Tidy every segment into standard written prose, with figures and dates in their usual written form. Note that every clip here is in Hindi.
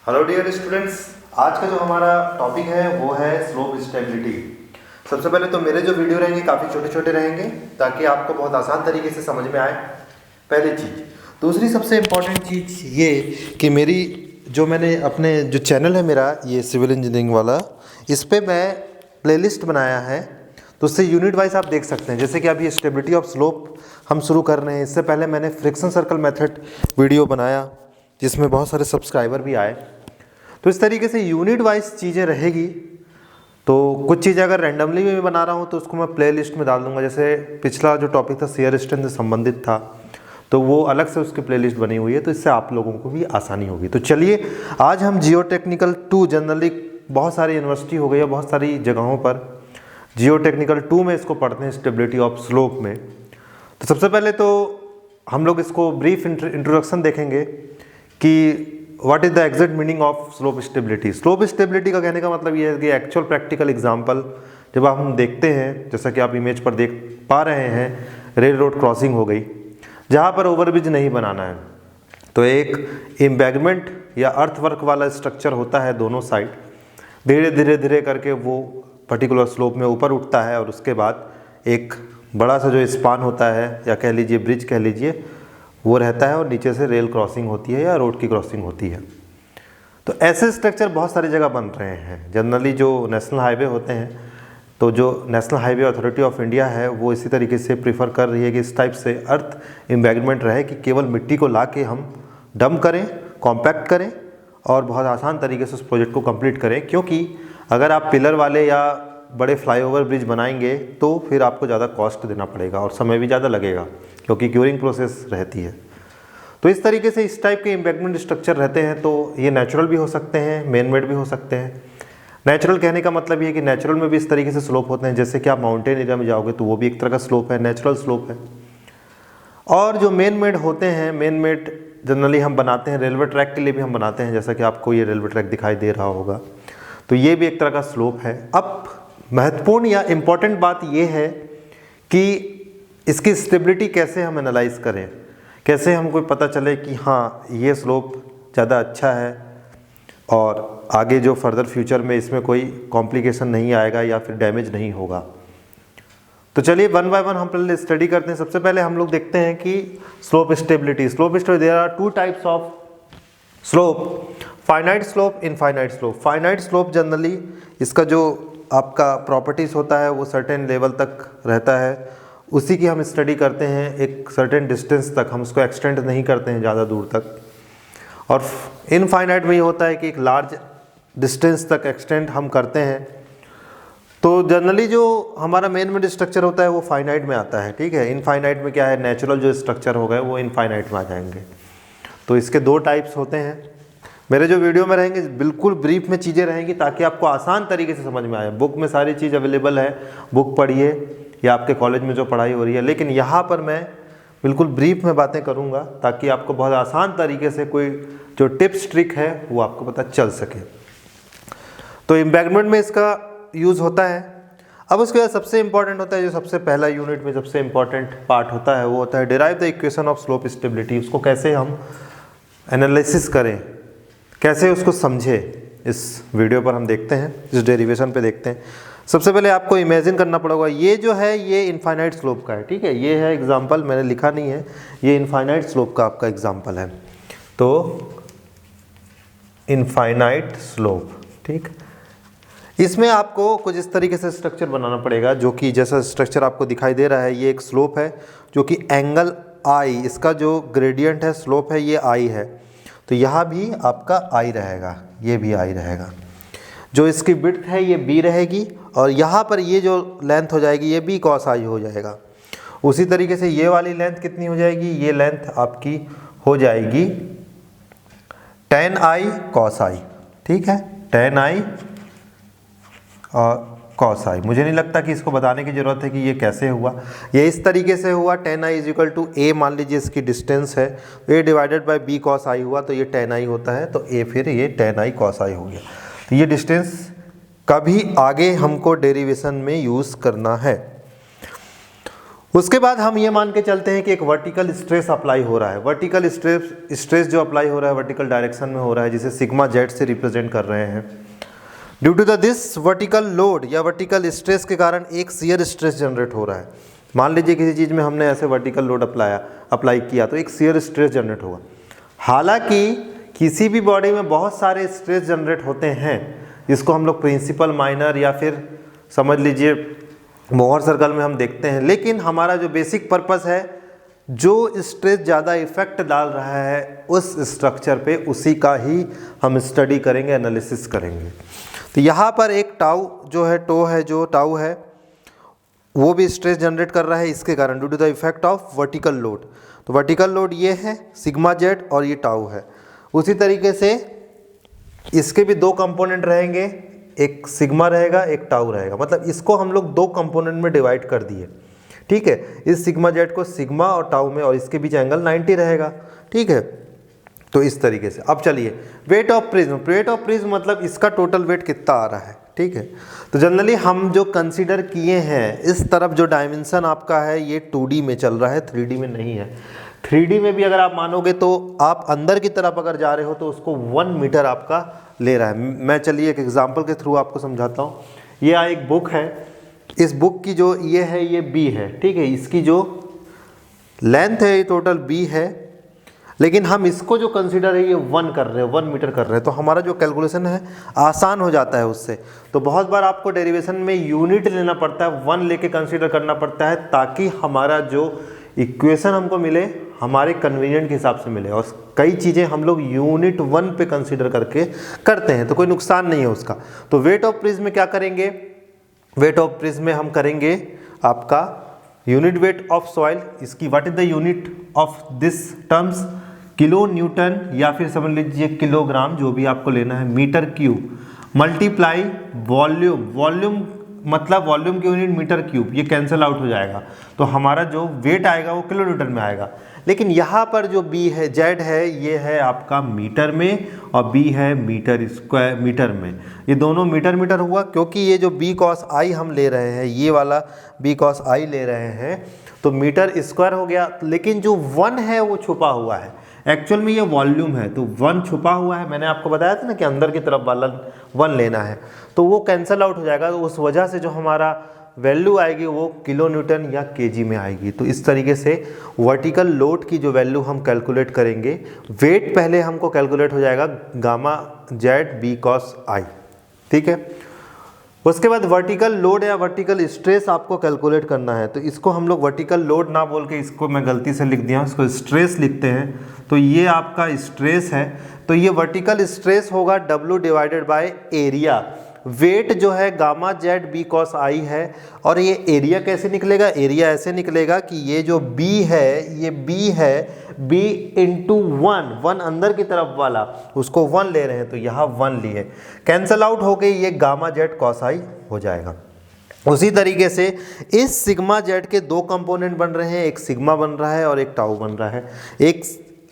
हेलो डियर स्टूडेंट्स, आज का जो हमारा टॉपिक है वो है स्लोप स्टेबिलिटी। सबसे पहले तो मेरे जो वीडियो रहेंगे काफ़ी छोटे छोटे रहेंगे ताकि आपको बहुत आसान तरीके से समझ में आए, पहली चीज़। दूसरी सबसे इम्पॉर्टेंट चीज़ ये कि मेरी जो मैंने अपने जो चैनल है मेरा ये सिविल इंजीनियरिंग वाला, इस पर मैं प्लेलिस्ट बनाया है, तो उससे यूनिट वाइज आप देख सकते हैं। जैसे कि अभी स्टेबिलिटी ऑफ स्लोप हम शुरू कर रहे हैं, इससे पहले मैंने फ्रिक्शन सर्कल मेथड वीडियो बनाया जिसमें बहुत सारे सब्सक्राइबर भी आए। तो इस तरीके से यूनिट वाइज चीज़ें रहेगी। तो कुछ चीज़ें अगर रैंडमली भी बना रहा हूँ तो उसको मैं प्ले लिस्ट में डाल दूंगा। जैसे पिछला जो टॉपिक था शियर स्ट्रेंथ से संबंधित था, तो वो अलग से उसकी प्ले लिस्ट बनी हुई है, तो इससे आप लोगों को भी आसानी होगी। तो चलिए आज हम जियो टेक्निकल 2, जनरली बहुत सारी यूनिवर्सिटी हो गई है, बहुत सारी जगहों पर जियो टेक्निकल 2 में इसको पढ़ते हैं, स्टेबिलिटी ऑफ स्लोप में। तो सबसे पहले तो हम लोग इसको ब्रीफ इंट्रोडक्शन देखेंगे कि what is the exact meaning of slope stability. Slope stability का कहने का मतलब ये है कि एक्चुअल प्रैक्टिकल एग्जांपल जब आप हम देखते हैं, जैसा कि आप इमेज पर देख पा रहे हैं, रेल रोड क्रॉसिंग हो गई जहाँ पर ओवरब्रिज नहीं बनाना है, तो एक एम्बैगमेंट या अर्थवर्क वाला स्ट्रक्चर होता है दोनों साइड, धीरे धीरे धीरे करके वो पर्टिकुलर स्लोप में ऊपर उठता है और उसके बाद एक बड़ा सा जो स्पान होता है या कह लीजिए ब्रिज कह लीजिए, वो रहता है और नीचे से रेल क्रॉसिंग होती है या रोड की क्रॉसिंग होती है। तो ऐसे स्ट्रक्चर बहुत सारी जगह बन रहे हैं। जनरली जो नेशनल हाईवे होते हैं, तो जो national highway authority of India है वो इसी तरीके से प्रीफर कर रही है कि इस टाइप से अर्थ एम्बैगमेंट रहे कि केवल मिट्टी को ला के हम डंप करें, कॉम्पैक्ट करें और बहुत आसान तरीके से उस प्रोजेक्ट को कंप्लीट करें। क्योंकि अगर आप पिलर वाले या बड़े फ्लाईओवर ब्रिज बनाएंगे तो फिर आपको ज़्यादा कॉस्ट देना पड़ेगा और समय भी ज़्यादा लगेगा, क्योंकि क्यूरिंग प्रोसेस रहती है। तो इस तरीके से इस टाइप के एम्बैगमेंट स्ट्रक्चर रहते हैं। तो ये नेचुरल भी हो सकते हैं, मैन मेड भी हो सकते हैं। नेचुरल कहने का मतलब ये है कि नेचुरल में भी इस तरीके से स्लोप होते हैं, जैसे कि आप माउंटेन एरिया में जाओगे तो वो भी एक तरह का स्लोप है, नेचुरल स्लोप है। और जो मैन मेड होते हैं, मैन मेड जनरली हम बनाते हैं रेलवे ट्रैक के लिए भी हम बनाते हैं, जैसा कि आपको ये रेलवे ट्रैक दिखाई दे रहा होगा, तो ये भी एक तरह का स्लोप है। अब महत्वपूर्ण या इम्पॉर्टेंट बात ये है कि इसकी स्टेबिलिटी कैसे हम एनालाइज करें, कैसे हमको पता चले कि हाँ ये स्लोप ज़्यादा अच्छा है और आगे जो फर्दर फ्यूचर में इसमें कोई कॉम्प्लिकेशन नहीं आएगा या फिर डैमेज नहीं होगा। तो चलिए वन बाय वन हम पहले स्टडी करते हैं। सबसे पहले हम लोग देखते हैं कि slope stability. There are 2 types of slope, finite slope, infinite slope. Finite slope generally इसका जो आपका प्रॉपर्टीज़ होता है वो सर्टेन लेवल तक रहता है, उसी की हम स्टडी करते हैं एक सर्टेन डिस्टेंस तक, हम उसको एक्सटेंड नहीं करते हैं ज़्यादा दूर तक। और इनफाइनाइट में ये होता है कि एक लार्ज डिस्टेंस तक एक्सटेंड हम करते हैं। तो जनरली जो हमारा मेन मेड स्ट्रक्चर होता है वो फाइनाइट में आता है, ठीक है। इनफाइनाइट में क्या है, नेचुरल जो स्ट्रक्चर हो गए वो इनफाइनाइट में आ जाएंगे। तो इसके 2 टाइप्स होते हैं। मेरे जो वीडियो में रहेंगे बिल्कुल ब्रीफ में चीज़ें रहेंगी ताकि आपको आसान तरीके से समझ में आए। बुक में सारी चीज़ अवेलेबल है, बुक पढ़िए या आपके कॉलेज में जो पढ़ाई हो रही है, लेकिन यहाँ पर मैं बिल्कुल ब्रीफ में बातें करूँगा ताकि आपको बहुत आसान तरीके से कोई जो टिप्स ट्रिक है वो आपको पता चल सके। तो एम्बैगमेंट में इसका यूज़ होता है। अब उसके बाद सबसे इंपॉर्टेंट होता है, जो सबसे पहला यूनिट में सबसे इंपॉर्टेंट पार्ट होता है वो होता है derive the equation of slope stability. उसको कैसे हम एनालिसिस करें, कैसे उसको समझे, इस वीडियो पर हम देखते हैं, इस डेरिवेशन पे देखते हैं। सबसे पहले आपको इमेजिन करना पड़ेगा, ये जो है ये इनफाइनाइट स्लोप का है, ठीक है। ये है एग्जांपल, मैंने लिखा नहीं है, ये इनफाइनाइट स्लोप का आपका एग्जांपल है। तो इनफाइनाइट स्लोप, ठीक। इसमें आपको कुछ इस तरीके से स्ट्रक्चर बनाना पड़ेगा, जो कि जैसा स्ट्रक्चर आपको दिखाई दे रहा है, ये एक स्लोप है जो कि एंगल आई, इसका जो ग्रेडियंट है स्लोप है ये आई है, तो यहाँ भी आपका आई रहेगा, ये भी आई रहेगा। जो इसकी विड्थ है ये बी रहेगी और यहाँ पर ये जो लेंथ हो जाएगी ये बी कॉस आई हो जाएगा। उसी तरीके से ये वाली लेंथ कितनी हो जाएगी, ये लेंथ आपकी हो जाएगी tan आई कॉस आई, ठीक है, tan आई और कॉस आई। मुझे नहीं लगता कि इसको बताने की ज़रूरत है कि ये कैसे हुआ, ये इस तरीके से हुआ। tan I is equal to A, मान लीजिए इसकी डिस्टेंस है, A divided by B cos I हुआ, तो ये tan आई होता है, तो ए फिर ये tan आई कॉस आई हो गया। तो ये डिस्टेंस कभी आगे हमको डेरिवेशन में यूज़ करना है। उसके बाद हम ये मान के चलते हैं कि एक वर्टिकल स्ट्रेस अप्लाई हो रहा है। वर्टिकल स्ट्रेस जो अप्लाई हो रहा है वर्टिकल डायरेक्शन में हो रहा है, जिसे सिग्मा जेड से रिप्रेजेंट कर रहे हैं। Due to this vertical load या वर्टिकल स्ट्रेस के कारण एक शियर स्ट्रेस जनरेट हो रहा है। मान लीजिए किसी चीज़ में हमने ऐसे वर्टिकल लोड अप्लाई किया तो एक शियर स्ट्रेस जनरेट होगा। हालांकि किसी भी बॉडी में बहुत सारे स्ट्रेस जनरेट होते हैं, जिसको हम लोग प्रिंसिपल, माइनर या फिर समझ लीजिए मोहर सर्कल में हम देखते हैं, लेकिन हमारा जो बेसिक पर्पस है, जो स्ट्रेस ज़्यादा इफेक्ट डाल रहा है उस स्ट्रक्चर पे, उसी का ही हम स्टडी करेंगे, एनालिसिस करेंगे। तो यहाँ पर एक टाउ जो है, जो टाउ है वो भी स्ट्रेस जनरेट कर रहा है इसके कारण, due to the effect of vertical load. तो वर्टिकल लोड ये है सिग्मा जेड और ये टाउ है। उसी तरीके से इसके भी दो कंपोनेंट रहेंगे, एक सिग्मा रहेगा एक टाउ रहेगा, मतलब इसको हम लोग दो कंपोनेंट में डिवाइड कर दिए, ठीक है। इस सिग्मा जेड को सिग्मा और टाउ में, और इसके बीच एंगल 90 रहेगा, ठीक है। तो इस तरीके से अब चलिए weight of prism. Weight of prism मतलब इसका टोटल वेट कितना आ रहा है, ठीक है। तो जनरली हम जो कंसीडर किए हैं, इस तरफ जो डायमेंशन आपका है ये 2D में चल रहा है, 3D में नहीं है। 3D में भी अगर आप मानोगे तो आप अंदर की तरफ अगर जा रहे हो तो उसको 1 मीटर आपका ले रहा है। मैं चलिए एक एग्जांपल के थ्रू आपको समझाता हूँ। ये एक बुक है, इस बुक की जो ये है ये B है, ठीक है। इसकी जो लेंथ है ये टोटल B है, लेकिन हम इसको जो कंसीडर है ये 1 कर रहे हैं, 1 मीटर कर रहे हैं, तो हमारा जो कैलकुलेशन है आसान हो जाता है उससे। तो बहुत बार आपको डेरिवेशन में यूनिट लेना पड़ता है, 1 लेके कंसीडर करना पड़ता है, ताकि हमारा जो इक्वेशन हमको मिले हमारे कन्वीनियंट के हिसाब से मिले। और कई चीज़ें हम लोग यूनिट 1 पे कंसीडर करके करते हैं, तो कोई नुकसान नहीं है उसका। तो वेट ऑफ प्रिज्म में क्या करेंगे, वेट ऑफ प्रिज्म में हम करेंगे आपका यूनिट वेट ऑफ सॉइल। इसकी what is the unit of this terms, kilo Newton या फिर समझ लीजिए किलोग्राम, जो भी आपको लेना है, metre cube multiply volume. Volume मतलब वॉल्यूम की यूनिट मीटर क्यूब, ये कैंसिल आउट हो जाएगा, तो हमारा जो वेट आएगा वो किलो न्यूटन में आएगा। लेकिन यहाँ पर जो बी है, जेड है, ये है आपका मीटर में और बी है मीटर स्क्वायर, मीटर में। ये दोनों मीटर मीटर हुआ, क्योंकि ये जो बी कॉस आई हम ले रहे हैं, ये वाला बी कॉस आई ले रहे हैं, तो मीटर स्क्वायर हो गया। लेकिन जो 1 है वो छुपा हुआ है, एक्चुअल में ये वॉल्यूम है, तो 1 छुपा हुआ है। मैंने आपको बताया था ना कि अंदर की तरफ वाला 1 लेना है, तो वो कैंसिल आउट हो जाएगा। तो उस वजह से जो हमारा वैल्यू आएगी वो किलो न्यूटन या केजी में आएगी। तो इस तरीके से वर्टिकल लोड की जो वैल्यू हम कैलकुलेट करेंगे, वेट पहले हमको कैलकुलेट हो जाएगा गामा जेड बी कॉस आई, ठीक है। उसके बाद वर्टिकल लोड या वर्टिकल स्ट्रेस आपको कैलकुलेट करना है। तो इसको हम लोग वर्टिकल लोड ना बोल के, इसको मैं गलती से लिख दिया, इसको स्ट्रेस लिखते हैं। तो ये आपका स्ट्रेस है, तो ये वर्टिकल स्ट्रेस होगा W divided by area. Weight जो है gamma z b cos i है, और ये एरिया कैसे निकलेगा, एरिया ऐसे निकलेगा कि ये जो B है, ये B है, B इंटू 1 अंदर की तरफ वाला, उसको 1 ले रहे हैं, तो यहाँ 1 लिए, कैंसल आउट हो गई, ये गामा जेड कॉस आई हो जाएगा। उसी तरीके से इस सिग्मा जेड के दो कंपोनेंट बन रहे हैं, एक सिग्मा बन रहा है और एक टाउ बन रहा है। एक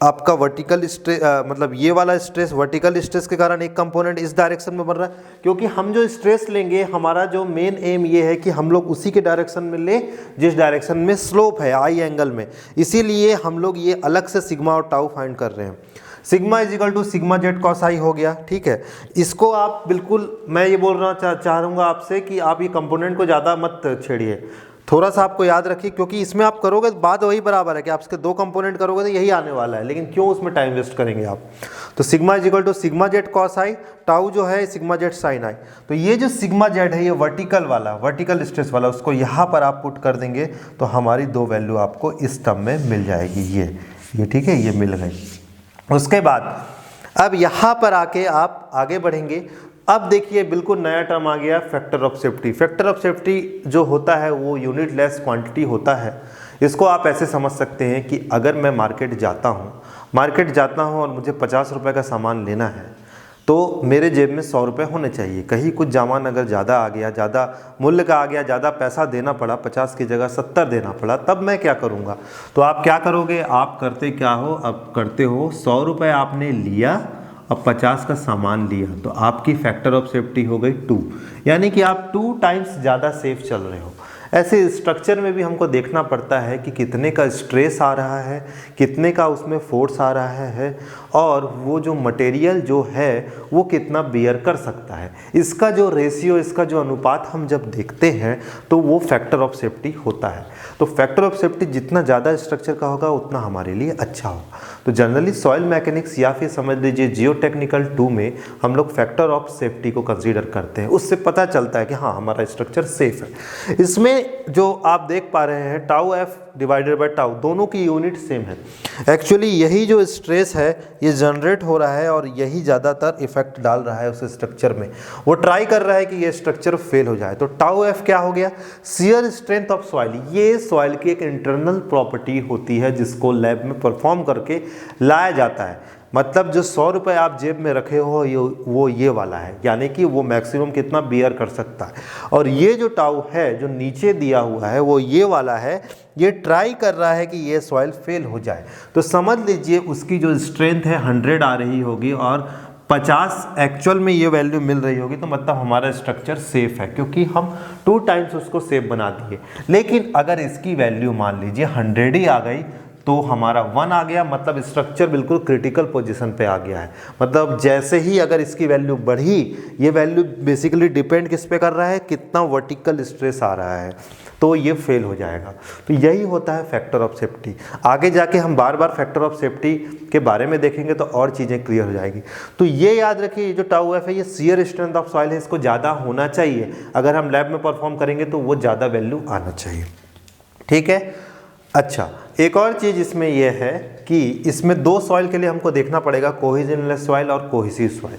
आपका वर्टिकल स्ट्रेस, मतलब ये वाला स्ट्रेस, वर्टिकल स्ट्रेस के कारण एक कंपोनेंट इस डायरेक्शन में बन रहा है, क्योंकि हम जो स्ट्रेस लेंगे, हमारा जो मेन एम ये है कि हम लोग उसी के डायरेक्शन में ले जिस डायरेक्शन में स्लोप है आई एंगल में। इसीलिए हम लोग ये अलग से सिग्मा और टाउ फाइंड कर रहे हैं। Sigma is equal to sigma Z cos I हो गया, ठीक है। इसको आप बिल्कुल, मैं ये बोलना चाहूँगा आपसे कि आप ये कंपोनेंट को ज़्यादा मत छेड़िए, थोड़ा सा आपको याद रखिए, क्योंकि इसमें आप करोगे तो बात वही बराबर है कि आप इसके दो कंपोनेंट करोगे तो यही आने वाला है, लेकिन क्यों उसमें टाइम वेस्ट करेंगे आप। तो sigma is equal to sigma Z cos i, tau जो है सिग्मा जेड साइन आई। तो ये जो सिग्मा जेड है, ये वर्टिकल वाला, वर्टिकल स्ट्रेस वाला, उसको यहाँ पर आप पुट कर देंगे तो हमारी दो वैल्यू आपको इस टर्म में मिल जाएगी, ये ठीक है, ये मिल गई। उसके बाद अब यहाँ पर आके आप आगे बढ़ेंगे। अब देखिए बिल्कुल नया टर्म आ गया, factor of safety. Factor of safety जो होता है वो यूनिट लेस क्वांटिटी होता है। इसको आप ऐसे समझ सकते हैं कि अगर मैं मार्केट जाता हूँ और मुझे 50 रुपये का सामान लेना है, तो मेरे जेब में 100 रुपये होने चाहिए। कहीं कुछ सामान अगर ज़्यादा आ गया, ज़्यादा मूल्य का आ गया, ज़्यादा पैसा देना पड़ा, 50 की जगह 70 देना पड़ा, तब मैं क्या करूँगा। तो आप क्या करोगे, आप करते क्या हो, अब करते हो 100 रुपये आपने लिया, अब 50 का सामान लिया, तो आपकी फैक्टर ऑफ सेफ्टी हो गई 2, यानी कि आप 2 टाइम्स ज़्यादा सेफ चल रहे हो। ऐसे स्ट्रक्चर में भी हमको देखना पड़ता है कि कितने का स्ट्रेस आ रहा है, कितने का उसमें फोर्स आ रहा है, और वो जो मटेरियल जो है वो कितना बियर कर सकता है। इसका जो रेशियो, इसका जो अनुपात हम जब देखते हैं तो वो फैक्टर ऑफ सेफ्टी होता है। तो फैक्टर ऑफ सेफ्टी जितना ज़्यादा स्ट्रक्चर का होगा उतना हमारे लिए अच्छा होगा। तो जनरली सॉइल मैकेनिक्स या फिर समझ लीजिए जियोटेक्निकल 2 में हम लोग फैक्टर ऑफ सेफ्टी को कंसीडर करते हैं। उससे पता चलता है कि हाँ हमारा स्ट्रक्चर सेफ है। इसमें जो आप देख पा रहे हैं tau F divided by tau, दोनों की यूनिट सेम है। एक्चुअली यही जो स्ट्रेस है ये जनरेट हो रहा है और यही ज़्यादातर इफेक्ट डाल रहा है उस स्ट्रक्चर में। वो ट्राई कर रहा है कि ये स्ट्रक्चर फेल हो जाए। तो टाउ एफ क्या हो गया? Shear strength of soil. ये सॉइल की एक इंटरनल प्रॉपर्टी होती है जिसको लैब में परफॉर्म करके लाया जाता है। मतलब जो 100 रुपये आप जेब में रखे हो वो ये वाला है, यानी कि वो मैक्सिमम कितना बियर कर सकता है। और ये जो टाउ है जो नीचे दिया हुआ है वो ये वाला है, ये ट्राई कर रहा है कि ये सॉइल फेल हो जाए। तो समझ लीजिए उसकी जो स्ट्रेंथ है 100 आ रही होगी और 50 एक्चुअल में ये वैल्यू मिल रही होगी, तो मतलब हमारा स्ट्रक्चर सेफ है क्योंकि हम 2 टाइम्स उसको सेफ बना दिए। लेकिन अगर इसकी वैल्यू मान लीजिए 100 ही आ गई तो हमारा 1 आ गया, मतलब स्ट्रक्चर बिल्कुल क्रिटिकल पोजीशन पे आ गया है। मतलब जैसे ही अगर इसकी वैल्यू बढ़ी, ये वैल्यू बेसिकली डिपेंड किस पे कर रहा है, कितना वर्टिकल स्ट्रेस आ रहा है, तो ये फेल हो जाएगा। तो यही होता है फैक्टर ऑफ सेफ्टी। आगे जाके हम बार बार फैक्टर ऑफ सेफ्टी के बारे में देखेंगे तो और चीज़ें क्लियर हो जाएगी। तो ये याद रखिए, ये जो टाउ एफ है ये शियर स्ट्रेंथ ऑफ सॉइल है, इसको ज़्यादा होना चाहिए। अगर हम लैब में परफॉर्म करेंगे तो वो ज़्यादा वैल्यू आना चाहिए। ठीक है। अच्छा, एक और चीज़ इसमें यह है कि इसमें 2 सॉइल के लिए हमको देखना पड़ेगा, कोहेजनलेस सॉइल और कोहेसिव सॉइल।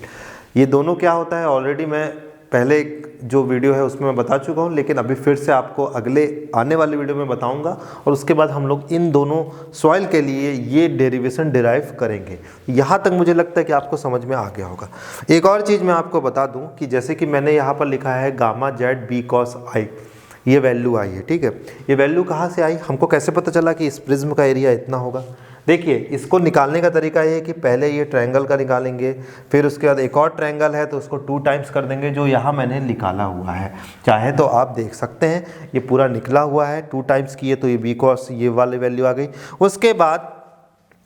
ये दोनों क्या होता है ऑलरेडी मैं पहले जो वीडियो है उसमें मैं बता चुका हूँ, लेकिन अभी फिर से आपको अगले आने वाले वीडियो में बताऊंगा और उसके बाद हम लोग इन दोनों सॉइल के लिए ये डेरिवेशन डिराइव करेंगे। यहाँ तक मुझे लगता है कि आपको समझ में आ गया होगा। एक और चीज़ मैं आपको बता दूँ कि जैसे कि मैंने यहाँ पर लिखा है गामा जेड बी कॉस आई, ये वैल्यू आई है। ठीक है, ये वैल्यू कहाँ से आई, हमको कैसे पता चला कि इस प्रिज्म का एरिया इतना होगा? देखिए, इसको निकालने का तरीका ये है कि पहले ये ट्रायंगल का निकालेंगे, फिर उसके बाद एक और ट्रायंगल है तो उसको 2 टाइम्स कर देंगे, जो यहाँ मैंने निकाला हुआ है। चाहे तो आप देख सकते हैं ये पूरा निकला हुआ है, 2 टाइम्स किए तो ये बी कॉस ये वाली वैल्यू आ गई। उसके बाद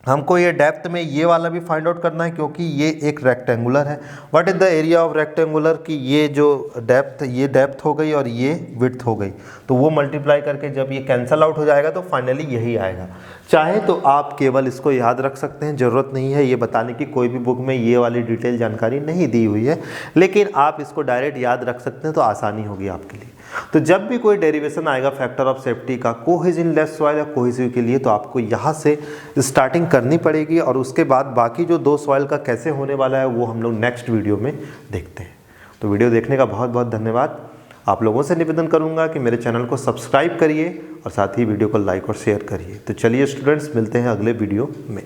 हमको ये डेप्थ में ये वाला भी फाइंड आउट करना है क्योंकि ये एक रेक्टेंगुलर है। What is the area of rectangular, कि ये जो डेप्थ, ये डेप्थ हो गई और ये विड्थ हो गई, तो वो मल्टीप्लाई करके जब ये कैंसल आउट हो जाएगा तो फाइनली यही आएगा। चाहे तो आप केवल इसको याद रख सकते हैं, ज़रूरत नहीं है ये बताने की, कोई भी बुक में ये वाली डिटेल जानकारी नहीं दी हुई है, लेकिन आप इसको डायरेक्ट याद रख सकते हैं तो आसानी होगी आपके लिए। तो जब भी कोई डेरिवेशन आएगा फैक्टर ऑफ सेफ्टी का कोहेजनलेस सॉइल या कोहेसिव के लिए, तो आपको यहाँ से स्टार्टिंग करनी पड़ेगी और उसके बाद बाकी जो 2 सॉइल का कैसे होने वाला है वो हम लोग नेक्स्ट वीडियो में देखते हैं। तो वीडियो देखने का बहुत बहुत धन्यवाद। आप लोगों से निवेदन करूंगा कि मेरे चैनल को सब्सक्राइब करिए और साथ ही वीडियो को लाइक और शेयर करिए। तो चलिए स्टूडेंट्स, मिलते हैं अगले वीडियो में।